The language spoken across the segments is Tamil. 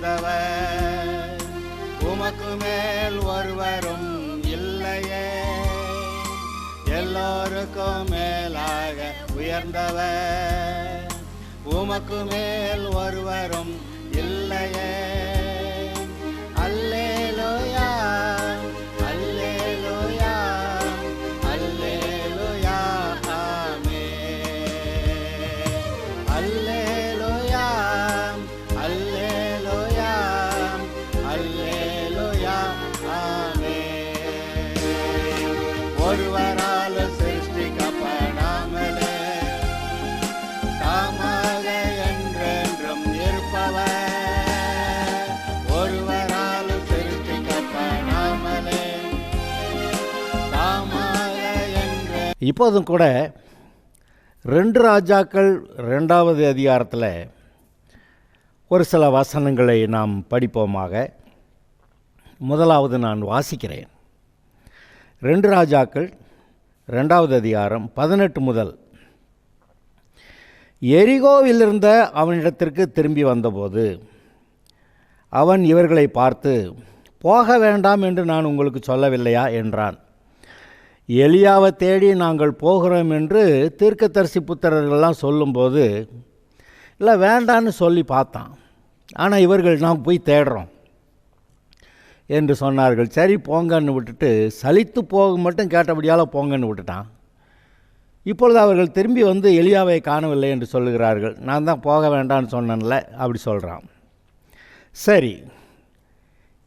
உயர்ந்தவர், உமக்கு மேல் ஒருவரும் இல்லையே. எல்லோருக்கும் மேலாக உயர்ந்தவர், உமக்கு மேல் ஒருவரும் இல்லையே. அல்லேலூயா அல்லேலூயா அல்லேலூயா ஆமென். அல்லேலூயா அல்லேலூயா அல்லேலூயா ஆமென். ஒருவரால் சிருஷ்டிக்கப்படாமலே தாமாக என்றென்றும் இருப்பவர், ஒருவரால் சிருஷ்டிக்கப்படாமலே தாமாக என்ற. இப்போதும் கூட 2 ராஜாக்கள் 2வது அதிகாரத்தில் ஒரு சில வசனங்களை நாம் படிப்போமாக. முதலாவது நான் வாசிக்கிறேன். 2 ராஜாக்கள் 2வது அதிகாரம் 18 முதல். எரிகோவிலிருந்த அவனிடத்திற்கு திரும்பி வந்தபோது அவன் இவர்களை பார்த்து, போக வேண்டாம் என்று நான் உங்களுக்கு சொல்லவில்லையா என்றான். எலியாவை தேடி நாங்கள் போகிறோம் என்று தீர்க்கதரிசி புத்திரர்கள்லாம் சொல்லும்போது, இல்லை வேண்டான்னு சொல்லி பார்த்தான். ஆனால் இவர்கள் நாம் போய் தேடுறோம் என்று சொன்னார்கள். சரி போங்கன்னு விட்டுட்டு, சலித்து போக மட்டும் கேட்டபடியால் போங்கன்னு விட்டுட்டான். இப்பொழுது அவர்கள் திரும்பி வந்து எலியாவை காணவில்லை என்று சொல்லுகிறார்கள். நான் தான் போக வேண்டான்னு சொன்னேன்ல, அப்படி சொல்கிறான். சரி,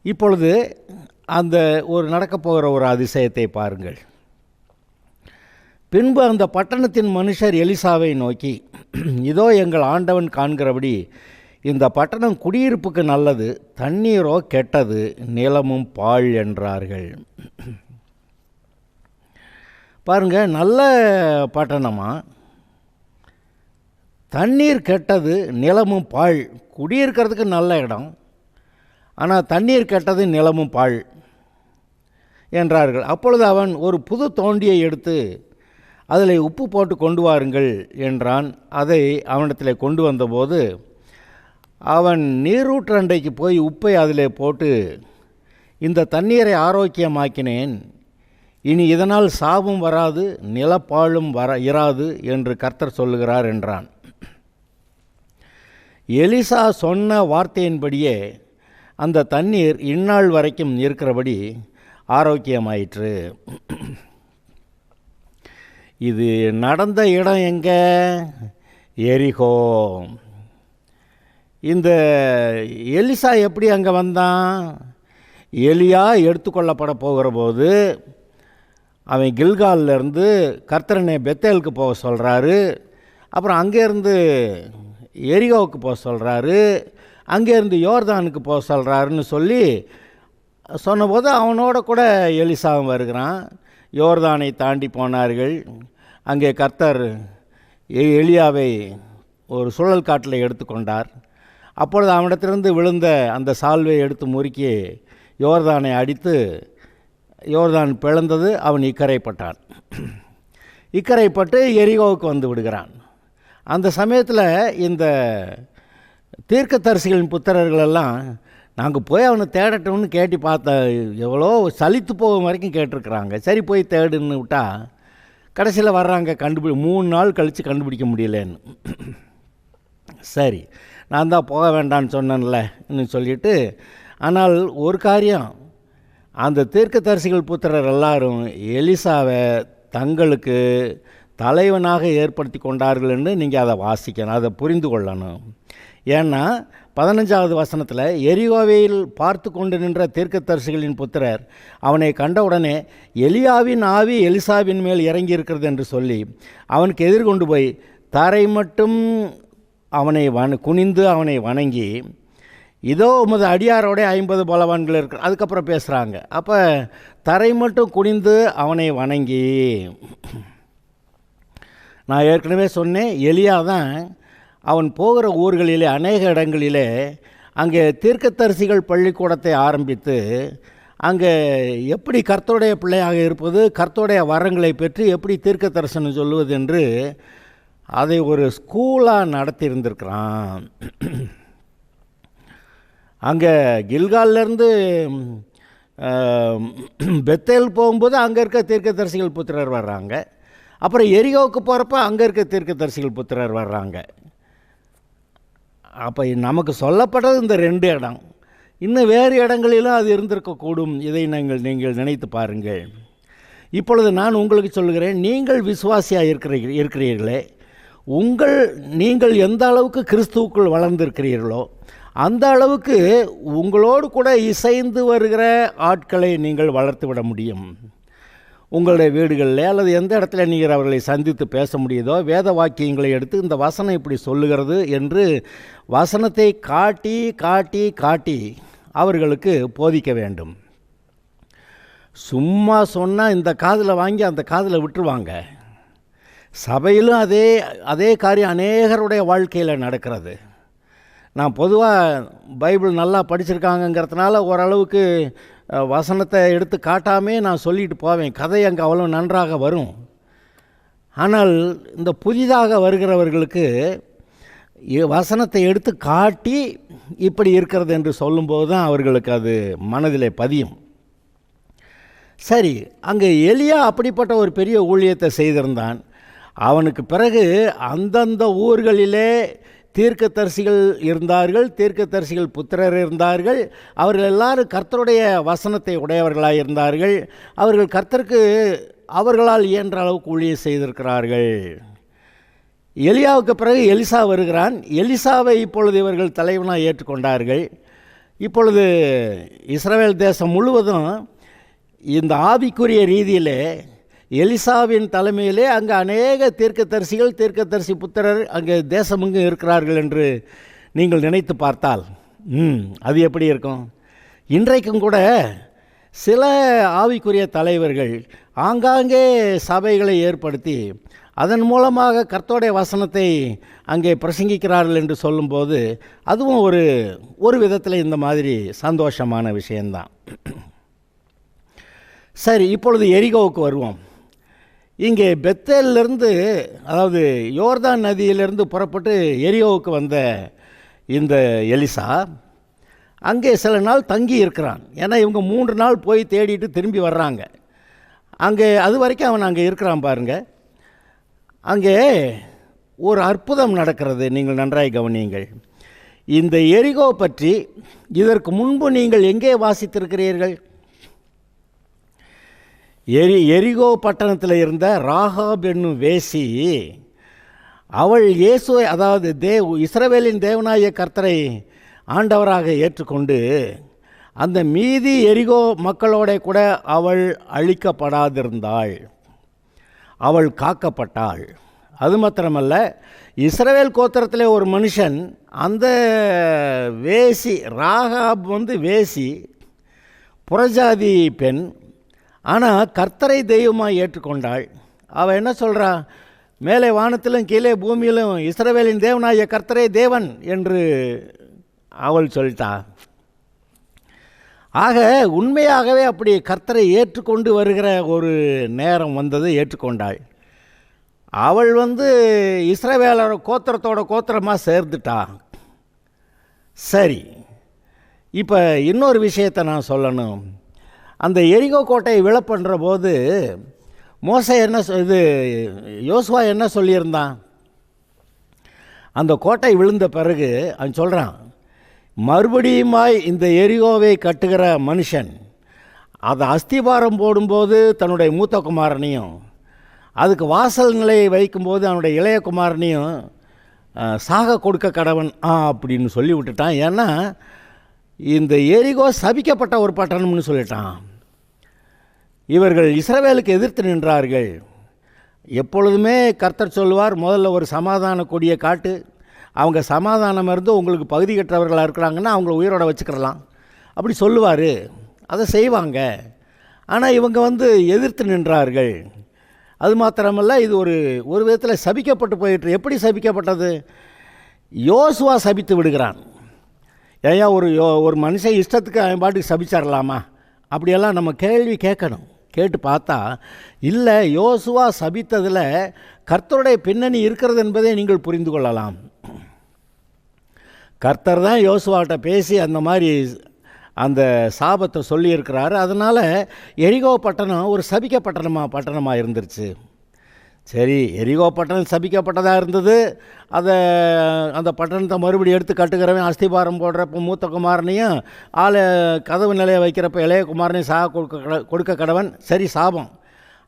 இப்பொழுது அந்த நடக்கப் போகிற ஒரு அதிசயத்தை பாருங்கள். பின்பு அந்த பட்டணத்தின் மனுஷர் எலிசாவை நோக்கி, இதோ எங்கள் ஆண்டவன் காண்கிறபடி இந்த பட்டணம் குடியிருப்புக்கு நல்லது, தண்ணீரோ கெட்டது, நிலமும் பாழ் என்றார்கள். பாருங்க, நல்ல பட்டணமா, தண்ணீர் கெட்டது, நிலமும் பாழ். குடியிருக்கிறதுக்கு நல்ல இடம், ஆனால் தண்ணீர் கெட்டது, நிலமும் பாழ் என்றார்கள். அப்பொழுது அவன் ஒரு புது தோண்டியை எடுத்து அதில் உப்பு போட்டு கொண்டு வாருங்கள் என்றான். அதை அவனிடத்தில் கொண்டு வந்தபோது அவன் நீரூற்றண்டைக்கு போய் உப்பை அதில் போட்டு, இந்த தண்ணீரை ஆரோக்கியமாக்கினேன், இனி இதனால் சாவும் வராது, நிலப்பாழும் இராது என்று கர்த்தர் சொல்லுகிறார் என்றான். எலிசா சொன்ன வார்த்தையின்படியே அந்த தண்ணீர் இந்நாள் வரைக்கும் இருக்கிறபடி ஆரோக்கியமாயிற்று. இது நடந்த இடம் எங்கே? எரிகோ. இந்த எலிசா எப்படி அங்கே வந்தான்? எலியா எடுத்துக்கொள்ளப்பட போகிற போது அவன் கில்காலிலேருந்து கர்த்தரனை பெத்தேலுக்கு போக சொல்கிறாரு. அப்புறம் அங்கேருந்து எரிகோவுக்கு போக சொல்கிறாரு, அங்கேருந்து யோர்தானுக்கு போக சொல்கிறாருன்னு சொன்னபோது அவனோட கூட எலிசாவும் வருகிறான். யோர்தானை தாண்டி போனார்கள். அங்கே கர்த்தர் எலியாவை ஒரு சுழல் காட்டில் எடுத்துக்கொண்டார். அப்பொழுது அவனிடத்திலிருந்து விழுந்த அந்த சால்வையை எடுத்து முறுக்கி யோர்தானை அடித்து யோர்தான் பிளந்தது. அவன் இக்கரைப்பட்டான். இக்கரைப்பட்டு எரிகோவுக்கு வந்து விடுகிறான். அந்த சமயத்தில் இந்த தீர்க்கதரிசிகளின் புத்திரர்களெல்லாம் நாங்கள் போய் அவனை தேடட்டோம்னு கேட்டு பார்த்தா எவ்வளோ சலித்து போகும் வரைக்கும் கேட்டிருக்கிறாங்க. சரி போய் தேடுன்னு விட்டால் கடைசியில் வர்றாங்க, 3 நாள் கழித்து கண்டுபிடிக்க முடியலன்னு. சரி, நான் தான் போக வேண்டான்னு சொன்னேன்லன்னு சொல்லிவிட்டு, ஆனால் ஒரு காரியம், அந்த தீர்க்கதரிசிகள் புத்திரர் எல்லாரும் எலிசாவை தங்களுக்கு தலைவனாக ஏற்படுத்தி கொண்டார்கள் என்று நீங்கள் அதை வாசிக்கணும், அதை புரிந்து கொள்ளணும். ஏன்னா 15வது வசனத்தில் எரிகோவில் பார்த்து கொண்டு நின்ற தீர்க்கதரிசிகளின் புத்திரர் அவனை கண்டவுடனே எலியாவின் ஆவி எலிசாவின் மேல் இறங்கி இருக்கிறது என்று சொல்லி அவனுக்கு எதிர்கொண்டு போய் தரை மட்டும் அவனை குனிந்து அவனை வணங்கி, இதோ உமது அடியாரோட 50 பலவான்கள் இருக்கு. அதுக்கப்புறம் பேசுகிறாங்க. அப்போ தரை மட்டும் குனிந்து அவனை வணங்கி, நான் ஏற்கனவே சொன்னேன், எலியா தான் அவன் போகிற ஊர்களிலே அநேக இடங்களிலே அங்கே தீர்க்கதரிசிகள் பள்ளிக்கூடத்தை ஆரம்பித்து அங்கே எப்படி கர்த்தருடைய பிள்ளையாக இருப்பது, கர்த்தருடைய வரங்களை பெற்று எப்படி தீர்க்க தரிசனம் சொல்லுவது என்று அதை ஒரு ஸ்கூலாக நடத்தியிருந்திருக்கிறான். அங்கே கில்கால்லேருந்து பெத்தேல் போகும்போது அங்கே இருக்க தீர்க்கதரிசிகள் புத்திரர் வர்றாங்க. அப்புறம் எரிகோவுக்கு போகிறப்ப அங்கே இருக்க தீர்க்கதரிசிகள் புத்திரர் வர்றாங்க. அப்போ நமக்கு சொல்லப்படுறது இந்த 2 இடம். இன்னும் வேறு இடங்களிலும் அது இருந்திருக்கக்கூடும். இதை நீங்கள் நினைத்து பாருங்கள். இப்பொழுது நான் உங்களுக்கு சொல்கிறேன், நீங்கள் விசுவாசியாக இருக்கிறீர்களே, நீங்கள் எந்த அளவுக்கு கிறிஸ்துவுக்குள் வளர்ந்திருக்கிறீர்களோ அந்த அளவுக்கு உங்களோடு கூட இசைந்து வருகிற ஆட்களை நீங்கள் வளர்த்து விட முடியும். உங்களுடைய வீடுகளில் அல்லது எந்த இடத்துல நீங்கள் அவர்களை சந்தித்து பேச முடியுதோ, வேத வாக்கியங்களை எடுத்து இந்த வசனம் இப்படி சொல்லுகிறது என்று வசனத்தை காட்டி காட்டி காட்டி அவர்களுக்கு போதிக்க வேண்டும். சும்மா சொன்னால் இந்த காதில் வாங்கி அந்த காதில் விட்டுருவாங்க. சபையிலும் அதே காரியம் அநேகருடைய வாழ்க்கையில் நடக்கிறது. நான் பொதுவாக பைபிள் நல்லா படிச்சிருக்காங்கங்கிறதுனால ஓரளவுக்கு வசனத்தை எடுத்து காட்டாமே நான் சொல்லிட்டு போவேன். கதை அங்கே அவ்வளோ நன்றாக வரும். ஆனால் இந்த புதிதாக வருகிறவர்களுக்கு வசனத்தை எடுத்து காட்டி இப்படி இருக்கிறது என்று சொல்லும்போது தான் அவர்களுக்கு அது மனதிலே பதியும். சரி, அங்கே எலியா அப்படிப்பட்ட ஒரு பெரிய ஊழியத்தை செய்திருந்தான். அவனுக்கு பிறகு அந்தந்த ஊர்களிலே தீர்க்கதரிசிகள் இருந்தார்கள், தீர்க்கதரிசிகள் புத்திரர் இருந்தார்கள். அவர்கள் எல்லாரும் கர்த்தருடைய வசனத்தை உடையவர்களாக இருந்தார்கள். அவர்கள் கர்த்தருக்கு அவர்களால் இயன்ற அளவுக்கு ஊழியம் செய்திருக்கிறார்கள். எலியாவுக்கு பிறகு எலிசா வருகிறான். எலிசாவை இப்பொழுது இவர்கள் தலைவனாக ஏற்றுக்கொண்டார்கள். இப்பொழுது இஸ்ரவேல் தேசம் முழுவதும் இந்த ஆவிக்குரிய ரீதியிலே எலிசாவின் தலைமையிலே அங்கே அநேக தீர்க்கதரிசிகள், தீர்க்கதரிசி புத்திரர் அங்கே தேசமெங்கும் இருக்கிறார்கள் என்று நீங்கள் நினைத்து பார்த்தால் அது எப்படி இருக்கும்? இன்றைக்கும் கூட சில ஆவிக்குரிய தலைவர்கள் ஆங்காங்கே சபைகளை ஏற்படுத்தி அதன் மூலமாக கர்த்தருடைய வசனத்தை அங்கே பிரசங்கிக்கிறார்கள் என்று சொல்லும்போது அதுவும் ஒரு விதத்தில் இந்த மாதிரி சந்தோஷமான விஷயந்தான். சரி, இப்பொழுது எரிகோவுக்கு வருவோம். இங்கே பெத்தேலிருந்து, அதாவது யோர்தான் நதியிலிருந்து புறப்பட்டு எரிகோவுக்கு வந்த இந்த எலிசா அங்கே சில நாள் தங்கி இருக்கிறான். ஏன்னா இவங்க 3 நாள் போய் தேடிட்டு திரும்பி வர்றாங்க. அங்கே அது வரைக்கும் அவன் அங்கே இருக்கிறான். பாருங்கள், அங்கே ஒரு அற்புதம் நடக்கிறது. நீங்கள் நன்றாய் கவனியுங்கள். இந்த எரிகோ பற்றி இதற்கு முன்பு நீங்கள் எங்கே வாசித்திருக்கிறீர்கள்? எரிகோ பட்டணத்தில் இருந்த ராகாப் என்னும் வேசி, அவள் இயேசுவை, அதாவது இஸ்ரவேலின் தேவனாகிய கர்த்தரை ஆண்டவராக ஏற்றுக்கொண்டு அந்த மீதி எரிகோ மக்களோட கூட அவள் அழிக்கப்படாதிருந்தாள், அவள் காக்கப்பட்டாள். அது மாத்திரமல்ல, இஸ்ரவேல் கோத்திரத்தில் ஒரு மனுஷன், அந்த வேசி ராகாப் வேசி, புறஜாதி பெண், ஆனால் கர்த்தரை தெய்வமாக ஏற்றுக்கொண்டாள். அவள் என்ன சொல்கிறா? மேலே வானத்திலும் கீழே பூமியிலும் இஸ்ரவேலின் தேவனாகிய கர்த்தரே தேவன் என்று அவள் சொல்லிட்டா. ஆக உண்மையாகவே அப்படி கர்த்தரை ஏற்றுக்கொண்டு வருகிற ஒரு நேரம் வந்தது. ஏற்றுக்கொண்டாள். அவள் இஸ்ரவேலர் கோத்திரத்தோட கோத்திரமாக சேர்ந்துட்டா. சரி, இப்போ இன்னொரு விஷயத்தை நான் சொல்லணும். அந்த எரிகோ கோட்டையை விழப்பண்ணுற போது யோசுவா என்ன சொல்லியிருந்தான்? அந்த கோட்டை விழுந்த பிறகு அவன் சொல்கிறான், மறுபடியுமாய் இந்த எரிகோவை கட்டுகிற மனுஷன் அதை அஸ்திபாரம் போடும்போது தன்னுடைய மூத்த குமாரனையும், அதுக்கு வாசல் நிலையை வைக்கும்போது அவனுடைய இளைய குமாரனையும் சாக கொடுக்க கடவன் அப்படின்னு சொல்லி விட்டுட்டான். ஏன்னா இந்த எரிகோ சபிக்கப்பட்ட ஒரு பட்டணம்னு சொல்லிட்டான். இவர்கள் இஸ்ரவேலுக்கு எதிர்த்து நின்றார்கள். எப்பொழுதுமே கர்த்தர் சொல்லுவார், முதல்ல ஒரு சமாதான கொடியை காட்டு, அவங்க சமாதானம் இருந்து உங்களுக்கு பகுதி கற்றவர்களாக இருக்கிறாங்கன்னா அவங்கள உயிரோட வச்சுக்கிறலாம் அப்படி சொல்லுவார். அதை செய்வாங்க. ஆனால் இவங்க எதிர்த்து நின்றார்கள். அது மாத்திரமல்ல, இது ஒரு விதத்தில் சபிக்கப்பட்டு போயிட்டு. எப்படி சபிக்கப்பட்டது? யோசுவா சபித்து விடுகிறான். ஏயா ஒரு மனுஷன் இஷ்டத்துக்கு அவன் பாட்டுக்கு சபிச்சிடலாமா? அப்படியெல்லாம் நம்ம கேள்வி கேட்கணும். கேட்டு பார்த்தா இல்லை, யோசுவா சபித்ததில் கர்த்தருடைய பின்னணி இருக்கிறது என்பதை நீங்கள் புரிந்து கொள்ளலாம். கர்த்தர் தான் யோசுவாட்ட பேசி அந்த மாதிரி அந்த சாபத்தை சொல்லியிருக்கிறாரு. அதனால் எரிகோ பட்டணம் ஒரு பட்டணமாக இருந்துருச்சு. சரி, எரிகோ பட்டணம் சபிக்கப்பட்டதாக இருந்தது. அந்த பட்டணத்தை மறுபடியும் எடுத்து கட்டுக்கிறவன் அஸ்திபாரம் போடுறப்ப மூத்த குமாரனையும் கதவு நிலையை வைக்கிறப்ப இளைய குமாரனையும் கொடுக்க கடவன். சரி, சாபம்.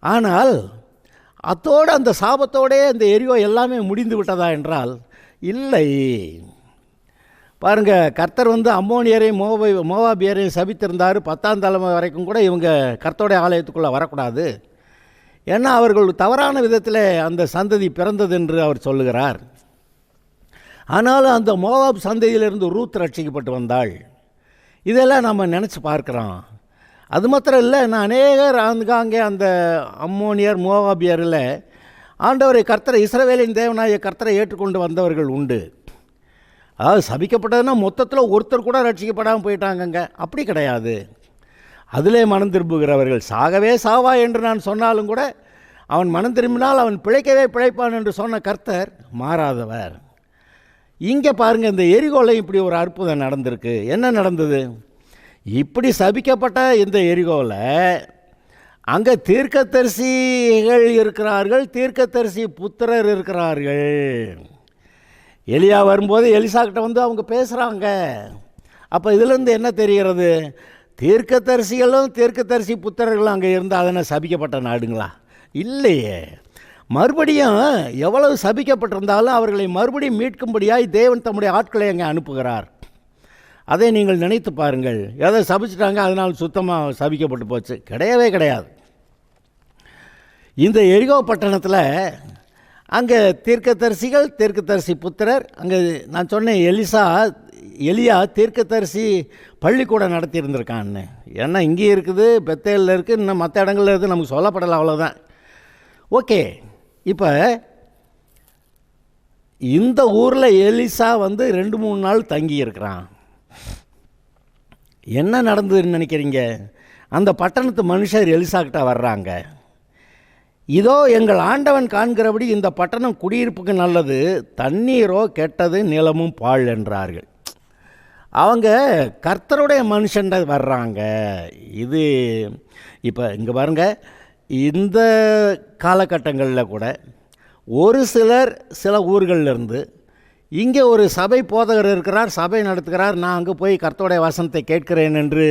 ஆனால் அத்தோடு அந்த சாபத்தோடே அந்த எரிகோ எல்லாமே முடிந்து விட்டதா என்றால் இல்லை. பாருங்கள், கர்த்தர் அம்மோனியரையும் மோவாபியரையும் சபித்திருந்தார். 10ஆம் தலைமுறை வரைக்கும் கூட இவங்க கர்த்தருடைய ஆலயத்துக்குள்ளே வரக்கூடாது. ஏன்னா அவர்கள் தவறான விதத்தில் அந்த சந்ததி பிறந்தது என்று அவர் சொல்லுகிறார். ஆனாலும் அந்த மோவாப் சந்ததியிலிருந்து ரூத் ரட்சிக்கப்பட்டு வந்தாள். இதெல்லாம் நம்ம நினச்சி பார்க்குறோம். அது மாத்திரம் இல்லை, நான் அநேகர் அங்கே அந்த அம்மோனியர் மோவாபியரில் ஆண்டவரை கர்த்தரை இஸ்ரவேலின் தேவனாய கர்த்தரை ஏற்றுக்கொண்டு வந்தவர்கள் உண்டு. அதாவது சபிக்கப்பட்டதுன்னா மொத்தத்தில் ஒருத்தர் கூட ரட்சிக்கப்படாமல் போயிட்டாங்கங்க. அப்படி கிடையாது. அதிலே மனம் திரும்புகிறவர்கள் சாகவே சாவா என்று நான் சொன்னாலும் கூட அவன் மனம் திரும்பினால் அவன் பிழைக்கவே பிழைப்பான் என்று சொன்ன கர்த்தர் மாறாதவர். இங்கே பாருங்கள், இந்த எரிகோவில் இப்படி ஒரு அற்புதம் நடந்திருக்கு. என்ன நடந்தது? இப்படி சபிக்கப்பட்ட இந்த எரிகோவில் அங்கே தீர்க்கதரிசிகள் இருக்கிறார்கள், தீர்க்கதரிசி புத்திரர் இருக்கிறார்கள். எலியா வரும்போது எலிசாக்கிட்ட அவங்க பேசுகிறாங்க. அப்போ இதிலேருந்து என்ன தெரிகிறது? தீர்க்கதரிசிகளும் தீர்க்கதரிசி புத்திரர்களும் அங்கே இருந்தால் அதனை சபிக்கப்பட்ட நாடுங்களா? இல்லையே. மறுபடியும் எவ்வளவு சபிக்கப்பட்டிருந்தாலும் அவர்களை மறுபடியும் மீட்கும்படியாய் தேவன் தம்முடைய ஆட்களை அங்கே அனுப்புகிறார். அதை நீங்கள் நினைத்து பாருங்கள். எதை சபிச்சிட்டாங்க அதனால் சுத்தமாக சபிக்கப்பட்டு போச்சு? கிடையவே கிடையாது. இந்த எரிகோ பட்டணத்தில் அங்கே தீர்க்கதரிசிகள், தீர்க்கதரிசி புத்திரர். அங்கே நான் சொன்னேன் எலியா தீர்க்கதரிசி பள்ளிக்கூடம் நடத்தியிருந்திருக்கான்னு. ஏன்னா இங்கே இருக்குது, பெத்தேலில் இருக்குது, இன்னும் மற்ற இடங்களில் இருக்குது, நமக்கு சொல்லப்படலை, அவ்வளோதான். ஓகே, இப்போ இந்த ஊரில் எலிசா 2-3 நாள் தங்கி இருக்கிறான். என்ன நடந்ததுன்னு நினைக்கிறீங்க? அந்த பட்டணத்து மனுஷர் எலிசா கிட்ட வர்றாங்க. இதோ எங்கள் ஆண்டவன் காண்கிறபடி இந்த பட்டணம் குடியிருப்புக்கு நல்லது, தண்ணீரோ கெட்டது, நிலமும் பாழ் என்றார்கள். அவங்க கர்த்தருடைய மனுஷன் வர்றாங்க. இது இப்போ இங்கே பாருங்கள், இந்த காலகட்டங்களில் கூட ஒரு சிலர் சில ஊர்களிலிருந்து இங்கே ஒரு சபை போதகர் இருக்கிறார், சபை நடத்துகிறார், நான் அங்கே போய் கர்த்தருடைய வசனத்தை கேட்கிறேன் என்று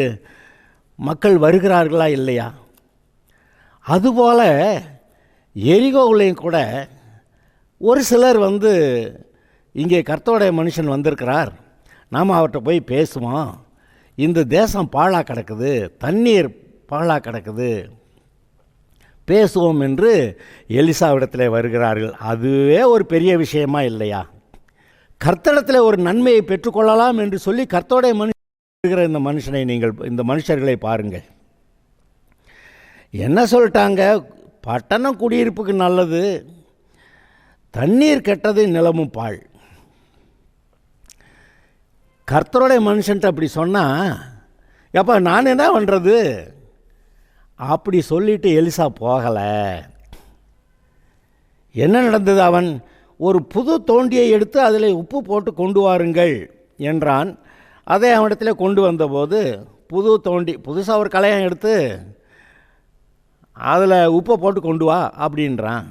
மக்கள் வருகிறார்களா இல்லையா? அதுபோல் எரிகோவிலையும் கூட ஒரு சிலர் இங்கே கர்த்தருடைய மனுஷன் வந்திருக்கிறார், நாம் அவர்கிட்ட போய் பேசுவோம், இந்த தேசம் பாழாக கிடக்குது, தண்ணீர் பாழாக கிடக்குது, பேசுவோம் என்று எலிசாவிடத்தில் வருகிறார்கள். அதுவே ஒரு பெரிய விஷயமா இல்லையா? கர்த்தரிடத்தில் ஒரு நன்மையை பெற்றுக்கொள்ளலாம் என்று சொல்லி கர்த்தருடைய மனுஷன் இந்த மனுஷர்களை பாருங்கள். என்ன சொல்லிட்டாங்க? பட்டணம் குடியிருப்புக்கு நல்லது, தண்ணீர் கெட்டது, நிலமும் பாழ். கர்த்தருடைய மனுஷன்ட்டு அப்படி சொன்னால் எப்போ நான் என்ன பண்ணுறது? அப்படி சொல்லிட்டு எலிசா போகலை. என்ன நடந்தது? அவன் ஒரு புது தோண்டியை எடுத்து அதில் உப்பு போட்டு கொண்டு வாருங்கள் என்றான். அதை அவனிடத்தில் கொண்டு வந்தபோது புது தோண்டி, புதுசாக ஒரு கலையம் எடுத்து அதில் உப்பை போட்டு கொண்டு வா அப்படின்றான்.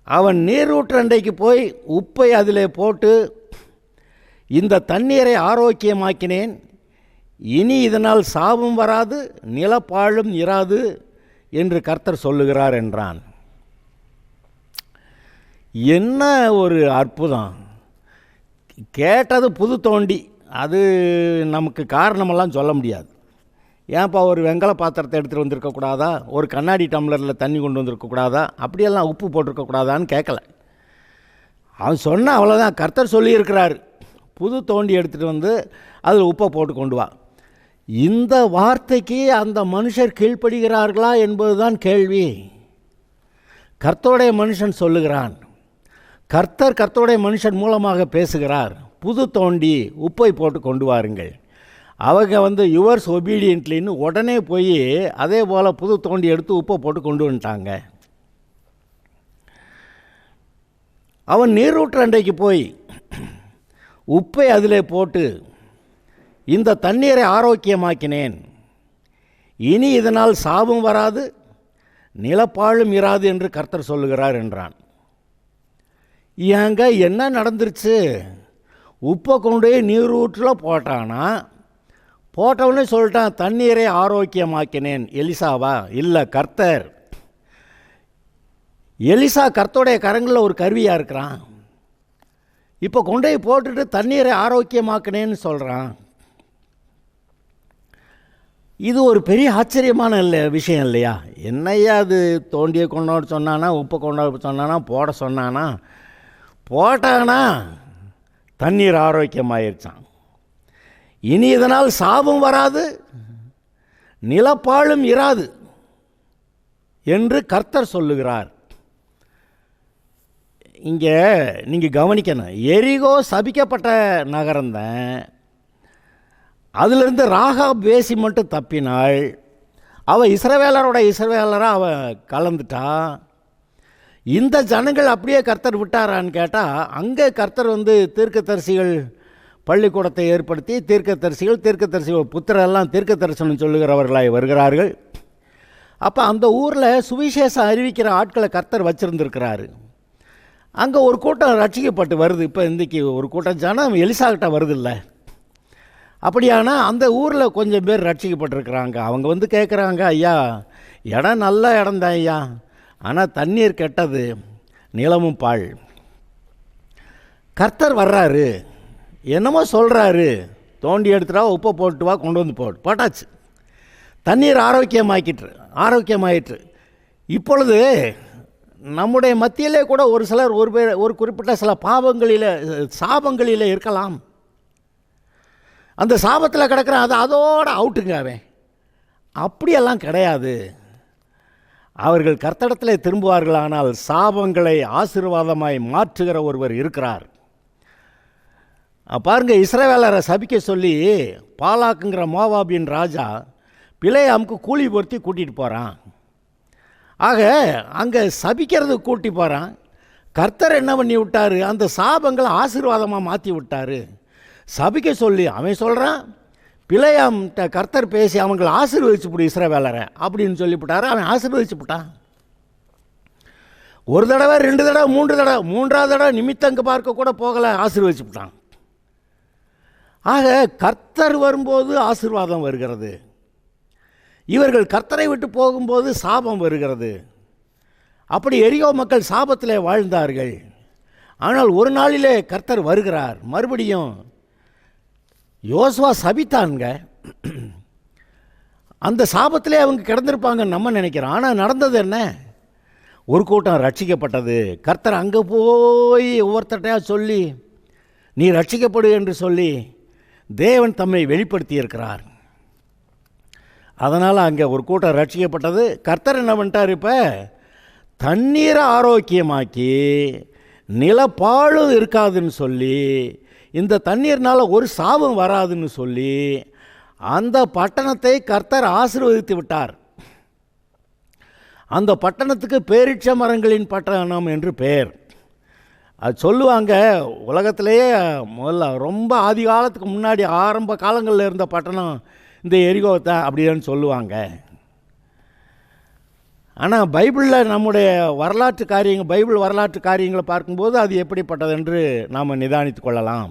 அவன் நீரூற்றண்டைக்கு போய் உப்பை அதில் போட்டு, இந்த தண்ணீரை ஆரோக்கியமாக்கினேன், இனி இதனால் சாவும் வராது, நிலப்பாழும் இராது என்று கர்த்தர் சொல்லுகிறார் என்றான். என்ன ஒரு அற்புதம்! கேட்டது புது தோண்டி, அது நமக்கு காரணமெல்லாம் சொல்ல முடியாது. ஏன்ப்பா ஒரு வெங்கல பாத்திரத்தை எடுத்துகிட்டு வந்திருக்கக்கூடாதா, ஒரு கண்ணாடி டம்ளரில் தண்ணி கொண்டு வந்திருக்கக்கூடாதா, அப்படியெல்லாம் உப்பு போட்டிருக்கக்கூடாதான்னு கேட்கலை. அவன் சொன்ன அவ்வளோதான். கர்த்தர் சொல்லியிருக்கிறார், புது தோண்டி எடுத்துகிட்டு அதில் உப்பை போட்டு கொண்டு வா. இந்த வார்த்தைக்கு அந்த மனுஷர் கீழ்ப்படுகிறார்களா என்பதுதான் கேள்வி. கர்த்தருடைய மனுஷன் சொல்லுகிறான், கர்த்தருடைய மனுஷன் மூலமாக பேசுகிறார், புது தோண்டி உப்பை போட்டு கொண்டு வாருங்கள். அவங்க யுவர்ஸ் ஒபீடியன்ட்லின்னு உடனே போய் அதே போல் புது தோண்டி எடுத்து உப்பை போட்டு கொண்டு வந்துட்டாங்க. அவன் நீரூற்றண்டைக்கு போய் உப்பை அதிலே போட்டு இந்த தண்ணீரை ஆரோக்கியமாக்கினேன், இனி இதனால் சாபம் வராது, நிலப்பாழும் இராது என்று கர்த்தர் சொல்லுகிறார் என்றான். ஏங்க என்ன நடந்துருச்சு? உப்பை கொண்டு நீரூற்றில் போட்டானா, போட்டவுடனே சொல்லிட்டான் தண்ணீரை ஆரோக்கியமாக்கினேன். எலிசாவா? இல்லை, கர்த்தர். எலிசா கர்த்தருடைய கரங்களில் ஒரு கருவியாக இருக்கிறான். இப்போ கொண்டு போட்டுட்டு தண்ணீரை ஆரோக்கியமாக்கினேன்னு சொல்கிறான். இது ஒரு பெரிய ஆச்சரியமான விஷயம் இல்லையா? என்னையா அது, தோண்டியை கொண்டாட சொன்னானா, உப்பை கொண்டாட சொன்னானா, போட சொன்னானா, போட்டானா தண்ணீர் ஆரோக்கியமாயிருச்சான். இனி இதனால் சாபம் வராது, நிலப்பாழும் இராது என்று கர்த்தர் சொல்லுகிறார். இங்கே நீங்கள் கவனிக்கணும், எரிகோ சபிக்கப்பட்ட நகரம்தான். அதிலிருந்து ராகாப் வேசி மட்டும் தப்பினாள். அவள் இஸ்ரவேலராக அவள் கலந்துட்டா. இந்த ஜனங்கள் அப்படியே கர்த்தர் விட்டாரான்னு கேட்டால், அங்கே கர்த்தர் தீர்க்கதரிசிகள் பள்ளிக்கூடத்தை ஏற்படுத்தி தீர்க்கதரிசிகள் புத்திரெல்லாம் தீர்க்க தரிசனம் சொல்லுகிறவர்களாய் வருகிறார்கள். அப்போ அந்த ஊரில் சுவிசேஷம் அறிவிக்கிற ஆட்களை கர்த்தர் வச்சுருந்துருக்கிறாரு. அங்கே ஒரு கூட்டம் ரட்சிக்கப்பட்டு வருது. இப்போ இன்றைக்கி ஒரு கூட்டம் ஜனம் எலிசாக்கிட்ட வருது இல்லை. அப்படியானா அந்த ஊரில் கொஞ்சம் பேர் ரட்சிக்கப்பட்டிருக்கிறாங்க. அவங்க கேட்குறாங்க, ஐயா இடம் நல்ல இடம் தான் ஐயா, ஆனால் தண்ணீர் கெட்டது, நிலமும் பாழ். கர்த்தர் வர்றாரு, என்னமோ சொல்கிறாரு, தோண்டி எடுத்துட்டா உப்பை போட்டு வா, கொண்டு போட்டாச்சு, தண்ணீர் ஆரோக்கியமாயிற்று. இப்பொழுது நம்முடைய மத்தியிலே கூட ஒரு சிலர் ஒரு குறிப்பிட்ட சில சாபங்களில் இருக்கலாம். அந்த சாபத்தில் கிடக்கிற அதோடு அவுட்டுங்க. அவன் அப்படியெல்லாம் கிடையாது. அவர்கள் கர்த்தரிடத்தில் திரும்புவார்களானால் சாபங்களை ஆசீர்வாதமாய் மாற்றுகிற ஒருவர் இருக்கிறார். பாருங்க, இஸ்ரவேலரை சபிக்க சொல்லி பாலாக்குங்கிற மோவாபின் ராஜா பிலேயாமுக்கு கூலி பொருத்தி கூட்டிகிட்டு போகிறான். ஆக அங்கே சபிக்கிறது கூட்டி போகிறான். கர்த்தர் என்ன பண்ணி விட்டார்? அந்த சாபங்களை ஆசீர்வாதமாக மாற்றி விட்டார். சபிக்க சொல்லி அவன் சொல்கிறான், பிலேயாம்கிட்ட கர்த்தர் பேசி அவங்களை ஆசீர்வதிச்சுப்பிடு இஸ்ரவேலரை அப்படின்னு சொல்லிவிட்டார். அவன் ஆசீர்வதிச்சுப்பிட்டான். ஒரு தடவை, 2 தடவை, 3 தடவை, 3ஆவது தடவை நிமித்தங்க பார்க்க கூட போகலை, ஆசீர்வதிச்சுப்பிட்டான். ஆக கர்த்தர் வரும்போது ஆசீர்வாதம் வருகிறது, இவர்கள் கர்த்தரை விட்டு போகும்போது சாபம் வருகிறது. அப்படி எரிகோ மக்கள் சாபத்திலே வாழ்ந்தார்கள். ஆனால் ஒரு நாளிலே கர்த்தர் வருகிறார். மறுபடியும் யோசுவா சபித்தாங்க. அந்த சாபத்திலே அவங்க கிடந்திருப்பாங்கன்னு நம்ம நினைக்கிறோம். ஆனால் நடந்தது என்ன? ஒரு கூட்டம் ரட்சிக்கப்பட்டது. கர்த்தர் அங்கே போய் ஒவ்வொருத்தட்டையாக சொல்லி நீ ரட்சிக்கப்படு என்று சொல்லி தேவன் தம்மை வெளிப்படுத்தி இருக்கிறார். அதனால் அங்கே ஒரு கூட்டம் ரட்சிக்கப்பட்டது. கர்த்தர் என்ன பண்ணிட்டார்? இப்போ தண்ணீரை ஆரோக்கியமாக்கி நிலப்பாழும் இருக்காதுன்னு சொல்லி, இந்த தண்ணீர்னால் ஒரு சாபம் வராதுன்னு சொல்லி அந்த பட்டணத்தை கர்த்தர் ஆசீர்வதித்து விட்டார். அந்த பட்டணத்துக்கு பேரிட்ச மரங்களின் பட்டணம் என்று பெயர். அது சொல்லுவாங்க, உலகத்திலேயே முதல்ல ரொம்ப ஆதி காலத்துக்கு முன்னாடி ஆரம்ப காலங்களில் இருந்த பட்டணம் இந்த எரிகோ தான் அப்படின்னு சொல்லுவாங்க. ஆனால் பைபிளில் நம்முடைய பைபிள் வரலாற்று காரியங்களை பார்க்கும்போது அது எப்படிப்பட்டது என்று நாம் நிதானித்து கொள்ளலாம்.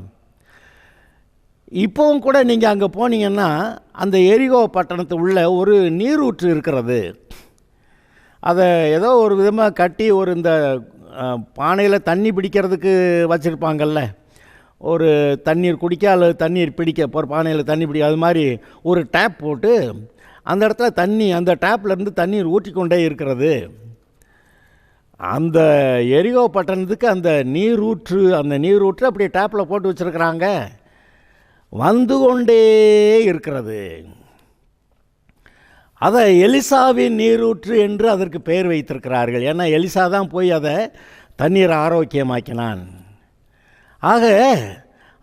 இப்போவும் கூட நீங்கள் அங்கே போனீங்கன்னா அந்த எரிகோ பட்டணத்து உள்ள ஒரு நீரூற்று இருக்கிறது. அதை ஏதோ ஒரு விதமாக கட்டி ஒரு இந்த பானையில் தண்ணி பிடிக்கிறதுக்கு வச்சுருப்பாங்கல்ல, ஒரு தண்ணீர் குடிக்க அல்லது தண்ணீர் பிடிக்க ஒரு பானையில் தண்ணி பிடிக்க, அது மாதிரி ஒரு டேப் போட்டு அந்த இடத்துல அந்த டேப்லேருந்து தண்ணீர் ஊற்றிக்கொண்டே இருக்கிறது. அந்த எரிகோ பட்டணத்துக்கு அந்த நீரூற்று அப்படி டேப்பில் போட்டு வச்சுருக்கிறாங்க, வந்து கொண்டே இருக்கிறது. அதை எலிசாவின் நீரூற்று என்று அதற்கு பெயர் வைத்திருக்கிறார்கள். ஏன்னா எலிசா தான் போய் அதை தண்ணீரை ஆரோக்கியமாக்கினான். ஆக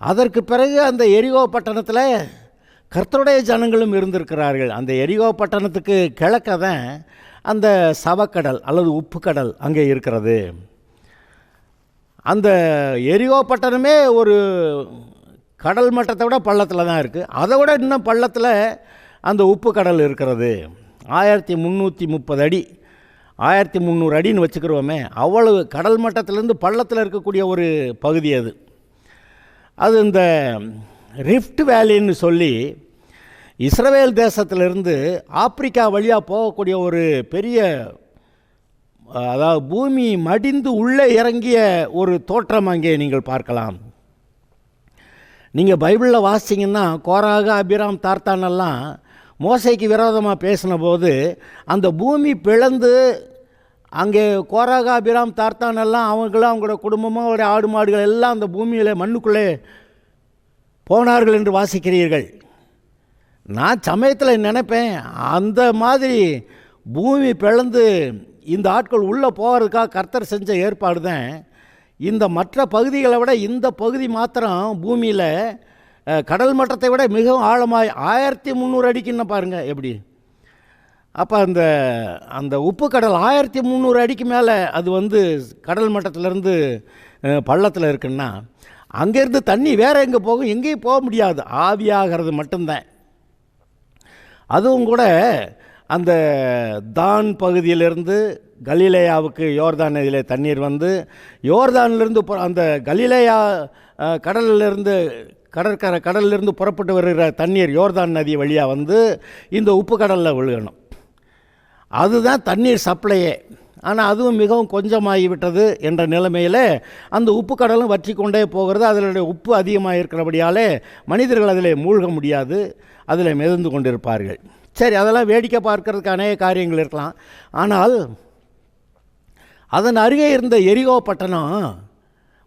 அதற்கு பிறகு அந்த எரிகோ பட்டணத்தில் கர்த்தருடைய ஜனங்களும் இருந்திருக்கிறார்கள். அந்த எரிகோ பட்டணத்துக்கு கிழக்க தான் அந்த சவக்கடல் அல்லது உப்பு கடல் அங்கே இருக்கிறது. அந்த எரிகோ பட்டணமே ஒரு கடல் மட்டத்தை விட பள்ளத்தில் தான் இருக்குது. அதை விட இன்னும் பள்ளத்தில் அந்த உப்பு கடல் இருக்கிறது. 1330 அடி, 1300 அடின்னு வச்சுக்கிறோமே, அவ்வளவு கடல் மட்டத்திலேருந்து பள்ளத்தில் இருக்கக்கூடிய ஒரு பகுதி அது. அது இந்த ரிஃப்ட் வேலின்னு சொல்லி இஸ்ரவேல் தேசத்திலிருந்து ஆப்பிரிக்கா வழியாக போகக்கூடிய ஒரு பெரிய, அதாவது பூமி மடிந்து உள்ளே இறங்கிய ஒரு தோற்றம் அங்கே நீங்கள் பார்க்கலாம். நீங்கள் பைபிளில் வாசிங்கன்னா கோராக, அபிராம், தார்த்தானெல்லாம் மோசைக்கு விரோதமாக பேசின போது அந்த பூமி பிளந்து அங்கே கோராக, அபிராம், தார்த்தானெல்லாம் அவங்களும் அவங்களோட குடும்பமும் அவருடைய ஆடு மாடுகள் எல்லாம் அந்த பூமியில் மண்ணுக்குள்ளே போனார்கள் என்று வாசிக்கிறீர்கள். நான் சமயத்தில் நினைப்பேன், அந்த மாதிரி பூமி பிளந்து இந்த ஆட்கள் உள்ளே போகிறதுக்காக கர்த்தர் செஞ்ச ஏற்பாடு தான். இந்த மற்ற பகுதிகளை விட இந்த பகுதி மாத்திரம் பூமியில் கடல் மட்டத்தை விட மிகவும் ஆழமாய் 1300 அடிக்குன்னு பாருங்கள் எப்படி. அப்போ அந்த உப்பு கடல் 1300 அடிக்கு மேலே அது வந்து கடல் மட்டத்திலேருந்து பள்ளத்தில் இருக்குன்னா, அங்கேருந்து தண்ணி வேறு எங்கே போகும்? எங்கேயும் போக முடியாது, ஆவியாகிறது மட்டும்தான். அதுவும் கூட அந்த தான் பகுதியிலிருந்து கலிலேயாவுக்கு யோர்தான் நதியிலே தண்ணீர் வந்து, யோர்தானிலிருந்து அந்த கலிலேயா கடலிலிருந்து கடலிலிருந்து புறப்பட்டு வருகிற தண்ணீர் யோர்தான் நதி வழியாக வந்து இந்த உப்பு கடலில் விழுகணும். அதுதான் தண்ணீர் சப்ளையே. ஆனால் அதுவும் மிகவும் கொஞ்சமாகிவிட்டது என்ற நிலைமையில் அந்த உப்பு கடலும் வற்றி கொண்டே போகிறது. அதனுடைய உப்பு அதிகமாக இருக்கிறபடியாலே மனிதர்கள் அதில் மூழ்க முடியாது, அதில் மிதந்து கொண்டிருப்பார்கள். சரி, அதெல்லாம் வேடிக்கை பார்க்கறதுக்கு அநேக காரியங்கள் இருக்கலாம். ஆனால் அதன் அருகே இருந்த எரிகோ பட்டணம்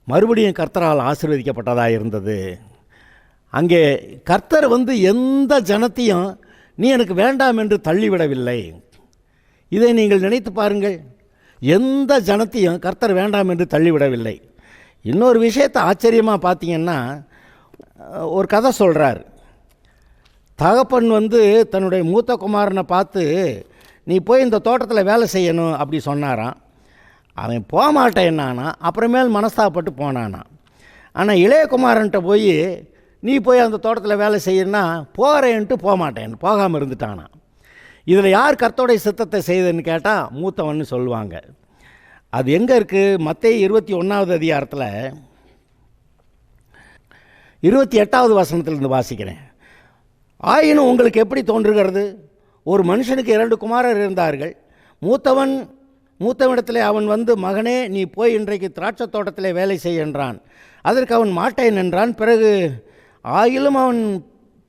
மறுபடியும் கர்த்தரால் ஆசீர்வதிக்கப்பட்டதாக இருந்தது. அங்கே கர்த்தர் வந்து எந்த ஜனத்தையும் நீ எனக்கு வேண்டாம் என்று தள்ளிவிடவில்லை. இதை நீங்கள் நினைத்து பாருங்கள். எந்த ஜனத்தையும் கர்த்தர் வேண்டாம் என்று தள்ளிவிடவில்லை. இன்னொரு விஷயத்தை ஆச்சரியமாக பார்த்தீங்கன்னா, ஒரு கதை சொல்கிறார். தகப்பன் வந்து தன்னுடைய மூத்த குமாரனை பார்த்து, நீ போய் இந்த தோட்டத்தில் வேலை செய்யணும் அப்படி சொன்னாராம். அவன் போக மாட்டேன்னானா, அப்புறமேல் மனஸ்தாப்பட்டு போனானா. ஆனால் இளைய குமாரன்ட்ட போய் நீ போய் அந்த தோட்டத்தில் வேலை செய்யணுன்னா போகிறேன்ட்டு போக மாட்டேன், போகாமல் இருந்துட்டானா. இதில் யார் கர்த்தருடைய சித்தத்தை செய்ததுன்னு கேட்டால் மூத்தவன்னு சொல்லுவாங்க. அது எங்கே இருக்குது? மத்தேயு 21வது அதிகாரத்தில் 28வது வசனத்திலிருந்து வாசிக்கிறேன். ஆயினும் உங்களுக்கு எப்படி தோன்றுகிறது? ஒரு மனுஷனுக்கு 2 குமாரர் இருந்தார்கள். மூத்தவனிடத்தில் அவன் வந்து, மகனே நீ போய் இன்றைக்கு திராட்சை தோட்டத்தில் வேலை செய் என்றான். அதற்கு அவன் மாட்டேன் என்றான். பிறகு ஆயிலும் அவன்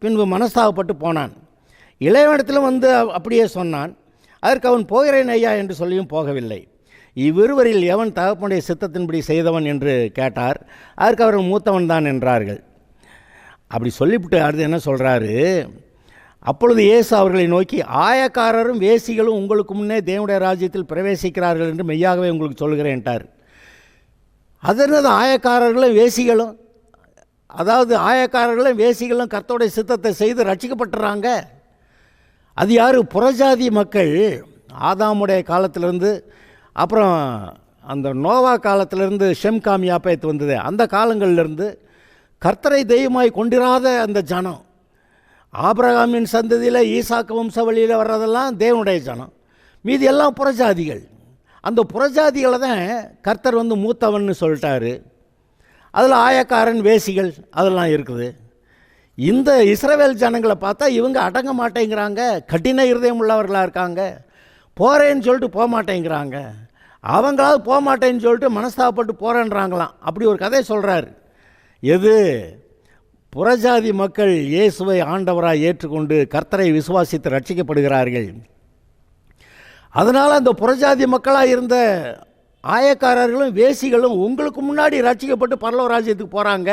பின்பு மனஸ்தாபப்பட்டு போனான். இளையவனிடத்திலும் வந்து அப்படியே சொன்னான். அதற்கு அவன் போகிறேன் ஐயா என்று சொல்லியும் போகவில்லை. இவ்விருவரில் எவன் தகப்பனுடைய சித்தத்தின்படி செய்தவன் என்று கேட்டார். அதற்கு அவர் மூத்தவன் தான் என்றார்கள். அப்படி சொல்லிவிட்டு அடுத்து என்ன சொல்கிறாரு? அப்பொழுது இயேசு அவர்களை நோக்கி, ஆயக்காரரும் வேசிகளும் உங்களுக்கு முன்னே தேவனுடைய ராஜ்யத்தில் பிரவேசிக்கிறார்கள் என்று மெய்யாகவே உங்களுக்கு சொல்கிறேன்ட்டார். அது என்னது ஆயக்காரர்களும் வேசிகளும்? அதாவது ஆயக்காரர்களும் வேசிகளும் கர்த்தருடைய சித்தத்தை செய்து ரட்சிக்கப்பட்டுறாங்க. அது யார்? புறஜாதி மக்கள். ஆதாமுடைய காலத்திலிருந்து, அப்புறம் அந்த நோவா காலத்திலிருந்து ஷெம் காம் யாப்பேத் வந்தது, அந்த காலங்களிலிருந்து கர்த்தரை தெய்வமாய் கொண்டிராத அந்த ஜனம், ஆபிரகாமின் சந்ததியில் ஈசாக்கு வம்சவழியில் வர்றதெல்லாம் தேவனுடைய ஜனம், மீதி எல்லாம் புறஜாதிகள். அந்த புறஜாதிகளை தான் கர்த்தர் வந்து மூத்தவன்னு சொல்லிட்டாரு. அதில் ஆயக்காரன், வேசிகள் அதெல்லாம் இருக்குது. இந்த இஸ்ரவேல் ஜனங்களை பார்த்தா இவங்க அடங்க மாட்டேங்கிறாங்க, கடின இருதயம் உள்ளவர்களாக இருக்காங்க. போகிறேன்னு சொல்லிட்டு போக மாட்டேங்கிறாங்க. அவங்களாவது போக மாட்டேன்னு சொல்லிட்டு மனஸ்தாபப்பட்டு போகிறேன்றாங்களாம். அப்படி ஒரு கதை சொல்கிறார். எது? புறஜாதி மக்கள் இயேசுவை ஆண்டவராக ஏற்றுக்கொண்டு கர்த்தரை விசுவாசித்து ரட்சிக்கப்படுகிறார்கள். அதனால் அந்த புறஜாதி மக்களாக இருந்த ஆயக்காரர்களும் வேசிகளும் உங்களுக்கு முன்னாடி ரட்சிக்கப்பட்டு பரலோக ராஜ்யத்துக்கு போகிறாங்க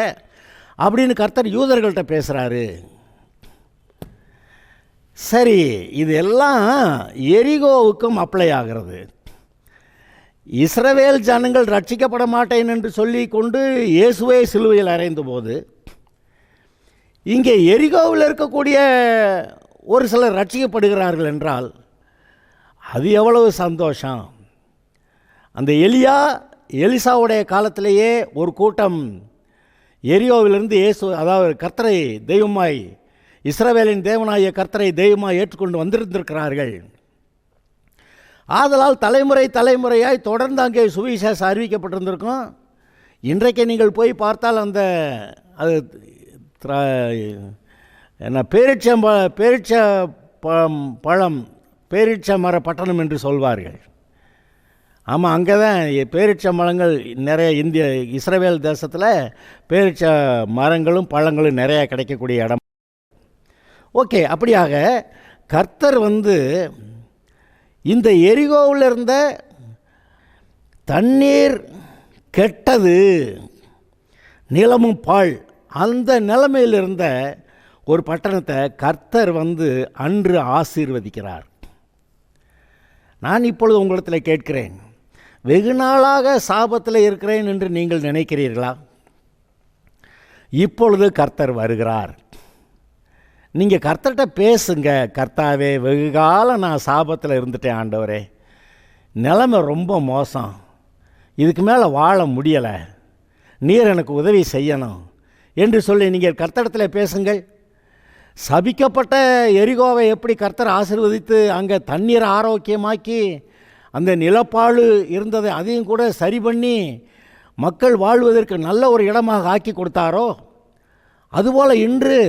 அப்படின்னு கர்த்தர் யூதர்கள்ட்ட பேசுகிறாரு. சரி, இது எல்லாம் எரிகோவுக்கும் அப்ளை ஆகிறது. இஸ்ரவேல் ஜனங்கள் ரட்சிக்கப்பட மாட்டேன் என்று சொல்லி கொண்டு இயேசுவே சிலுவையில் அறைந்த போது, இங்கே எரிகோவில் இருக்கக்கூடிய ஒரு சிலர் ரட்சிக்கப்படுகிறார்கள் என்றால் அது எவ்வளவு சந்தோஷம். அந்த எலிசாவுடைய காலத்திலேயே ஒரு கூட்டம் எரியோவிலிருந்து இயேசு, அதாவது கர்த்தரை தெய்வமாய், இஸ்ரவேலின் தேவனாகிய கர்த்தரை தெய்வமாய் ஏற்றுக்கொண்டு வந்திருந்திருக்கிறார்கள். ஆதலால் தலைமுறை தலைமுறையாய் தொடர்ந்து அங்கே சுவிசேஷம் அறிவிக்கப்பட்டிருந்திருக்கும். இன்றைக்கு நீங்கள் போய் பார்த்தால் அந்த அது என்ன பேரிச்ச பழம் பேரிச்ச மர பட்டணம் என்று சொல்வார்கள். ஆமாம், அங்கே தான் பேரிச்ச மரங்கள் நிறைய இஸ்ரவேல் தேசத்தில் பேரிச்ச மரங்களும் பழங்களும் நிறையா கிடைக்கக்கூடிய இடம். ஓகே, அப்படியாக கர்த்தர் இந்த எரிகோவில் இருந்த தண்ணீர் கெட்டது, நிலமும் பாழ், அந்த நிலைமையில் இருந்த ஒரு பட்டணத்தை கர்த்தர் அன்று ஆசீர்வதிக்கிறார். நான் இப்பொழுது உங்களிடத்தில் கேட்கிறேன், வெகு நாளாக சாபத்தில் இருக்கிறேன் என்று நீங்கள் நினைக்கிறீர்களா? இப்பொழுது கர்த்தர் வருகிறார். நீங்கள் கர்த்தர்கிட்ட பேசுங்க. கர்த்தாவே, வெகு காலம் நான் சாபத்தில் இருந்துட்டேன் ஆண்டவரே, நிலைமை ரொம்ப மோசம், இதுக்கு மேலே வாழ முடியலை, நீர் எனக்கு உதவி செய்யணும் என்று சொல்லி நீங்கள் கர்த்தரிடத்தில் பேசுங்கள். சபிக்கப்பட்ட எரிகோவை எப்படி கர்த்தர் ஆசீர்வதித்து அங்கே தண்ணீரை ஆரோக்கியமாக்கி அந்த நிலப்பாழு இருந்ததை அதையும் கூட சரி பண்ணி மக்கள் வாழ்வதற்கு நல்ல ஒரு இடமாக ஆக்கி கொடுத்தாரோ, அதுபோல் இன்று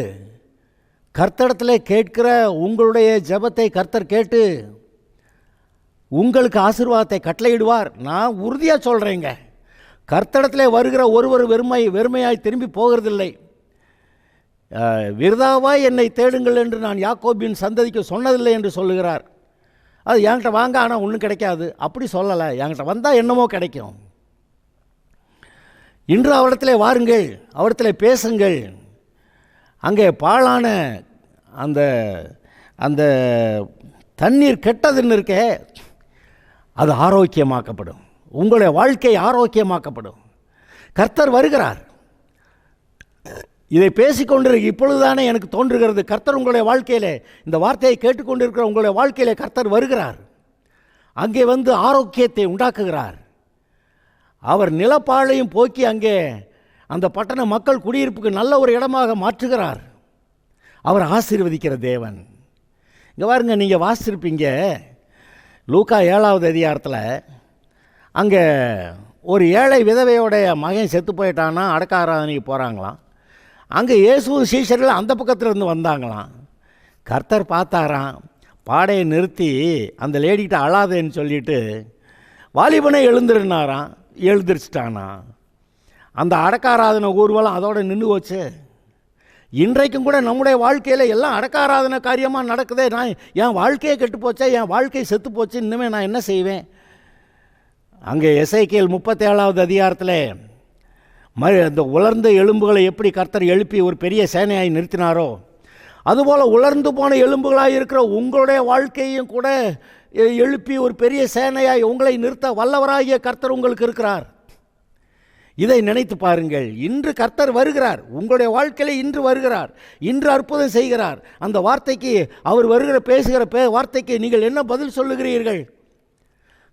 கர்த்தரிடத்தில் கேட்கிற உங்களுடைய ஜெபத்தை கர்த்தர் கேட்டு உங்களுக்கு ஆசீர்வாதத்தை கட்டளையிடுவார். நான் உறுதியாக சொல்கிறேங்க, கர்த்தரிடத்தில் வருகிற ஒருவர் வெறுமையாய் திரும்பி போகிறதில்லை. விருதாவாய் என்னை தேடுங்கள் என்று நான் யாக்கோபின் சந்ததிக்கு சொன்னதில்லை என்று சொல்லுகிறார். அது என்கிட்ட வாங்க, ஆனால் ஒன்றும் கிடைக்காது அப்படி சொல்லலை. என்கிட்ட வந்தால் என்னமோ கிடைக்கும். இன்று அவரிடத்தில் வாருங்கள், அவரிடத்தில் பேசுங்கள். அங்கே பாழான அந்த அந்த தண்ணீர் கெட்டதுன்னு இருக்கே, அது ஆரோக்கியமாக்கப்படும். உங்களுடைய வாழ்க்கை ஆரோக்கியமாக்கப்படும். கர்த்தர் வருகிறார். இதை பேசிக்கொண்டிருக்க இப்பொழுதுதானே எனக்கு தோன்றுகிறது, கர்த்தர் உங்களுடைய வாழ்க்கையில், இந்த வார்த்தையை கேட்டுக்கொண்டிருக்கிற உங்களுடைய வாழ்க்கையில் கர்த்தர் வருகிறார். அங்கே ஆரோக்கியத்தை உண்டாக்குகிறார். அவர் நிலப்பாழையும் போக்கி அங்கே அந்த பட்டண மக்கள் குடியிருப்புக்கு நல்ல ஒரு இடமாக மாற்றுகிறார். அவர் ஆசீர்வதிக்கிற தேவன். இங்கே பாருங்க, நீங்கள் வாசிச்சிருப்பீங்க லூக்கா 7வது அதிகாரத்தில், அங்கே ஒரு ஏழை விதவையோடைய மகன் செத்து போயிட்டான்னா அடக்க ஆராதனைக்கு போகிறாங்களாம். அங்கே இயேசு சீஷர்கள் அந்த பக்கத்தில் இருந்து வந்தாங்களாம். கர்த்தர் பார்த்தாராம், பாடையை நிறுத்தி அந்த லேடிக்கிட்ட அழாதேன்னு சொல்லிட்டு வாலிபனை எழுந்திருந்தாராம். எழுந்திரிச்சிட்டானா. அந்த அடக்காராதனை ஊர்வலம் அதோட நின்று போச்சு. இன்றைக்கும் கூட நம்முடைய வாழ்க்கையில் எல்லாம் அடக்காராதனை காரியமாக நடக்குதே. நான் என் வாழ்க்கையே கெட்டு போச்சே, என் வாழ்க்கை செத்து போச்சு, இன்னுமே நான் என்ன செய்வேன்? அங்கே எசேக்கியேல் 37வது அதிகாரத்தில் அந்த உலர்ந்த எலும்புகளை எப்படி கர்த்தர் எழுப்பி ஒரு பெரிய சேனையாய் நிறுத்தினாரோ, அதுபோல் உலர்ந்து போன எலும்புகளாக இருக்கிற உங்களுடைய வாழ்க்கையும் கூட எழுப்பி ஒரு பெரிய சேனையாய் உங்களை நிறுத்த வல்லவராகிய கர்த்தர் உங்களுக்கு இருக்கிறார். இதை நினைத்து பாருங்கள். இன்று கர்த்தர் வருகிறார், உங்களுடைய வாழ்க்கையில் இன்று வருகிறார், இன்று அற்புதம் செய்கிறார். அந்த வார்த்தைக்கு, அவர் பேசுகிற வார்த்தைக்கு நீங்கள் என்ன பதில் சொல்லுகிறீர்கள்?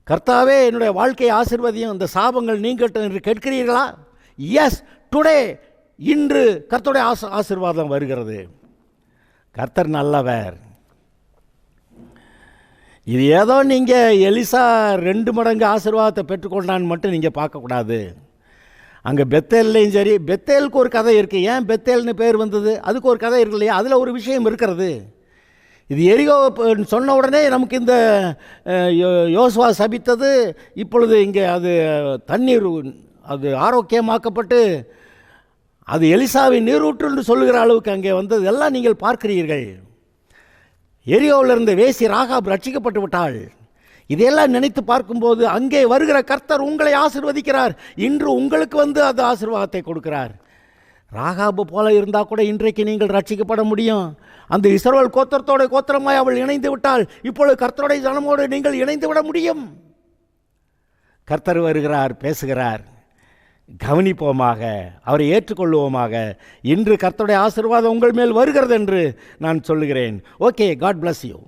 கர்த்தாவே, என்னுடைய வாழ்க்கையை ஆசீர்வதியும், அந்த சாபங்கள் நீங்கட்டும் என்று கேட்கிறீர்களா? எஸ், டுடே, இன்று கர்த்தருடைய ஆசீர்வாதம் வருகிறது. கர்த்தர் நல்லவர். இது ஏதோ நீங்கள் எலிசா 2 மடங்கு ஆசீர்வாதத்தை பெற்றுக்கொண்டான்னு மட்டும் நீங்கள் பார்க்கக்கூடாது. அங்கே பெத்தேல்லையும் சரி, பெத்தேலுக்கு ஒரு கதை இருக்குது. ஏன் பெத்தேல்னு பேர் வந்தது? அதுக்கு ஒரு கதை இருக்கு இல்லையா? அதில் ஒரு விஷயம் இருக்கிறது. இது எரிகோ சொன்ன உடனே நமக்கு இந்த யோசுவா சபித்தது, இப்பொழுது இங்கே அது தண்ணீர் அது ஆரோக்கியமாக்கப்பட்டு அது எலிசாவின் நீரூற்றுன்னு சொல்லுகிற அளவுக்கு அங்கே வந்தது எல்லாம் நீங்கள் பார்க்கிறீர்கள். எரியோவில் இருந்த வேசி ராகாப் ரட்சிக்கப்பட்டு விட்டாள். இதையெல்லாம் நினைத்து பார்க்கும்போது அங்கே வருகிற கர்த்தர் உங்களை ஆசீர்வதிக்கிறார். இன்று உங்களுக்கு அது ஆசீர்வாதத்தை கொடுக்கிறார். ராகாபு போல இருந்தால் கூட இன்றைக்கு நீங்கள் ரட்சிக்கப்பட முடியும். அந்த இஸ்ரவேல் கோத்திரத்தோட கோத்திரமாய் அவள் இணைந்து விட்டால் இப்பொழுது கர்த்தருடைய ஜனமோடு நீங்கள் இணைந்து விட முடியும். கர்த்தர் வருகிறார், பேசுகிறார். கவனிப்போமாக, அவரை ஏற்றுக்கொள்வோமாக. இன்று கர்த்தருடைய ஆசீர்வாதம் உங்கள் மேல் வருகிறது என்று நான் சொல்லுகிறேன். Okay, God bless you.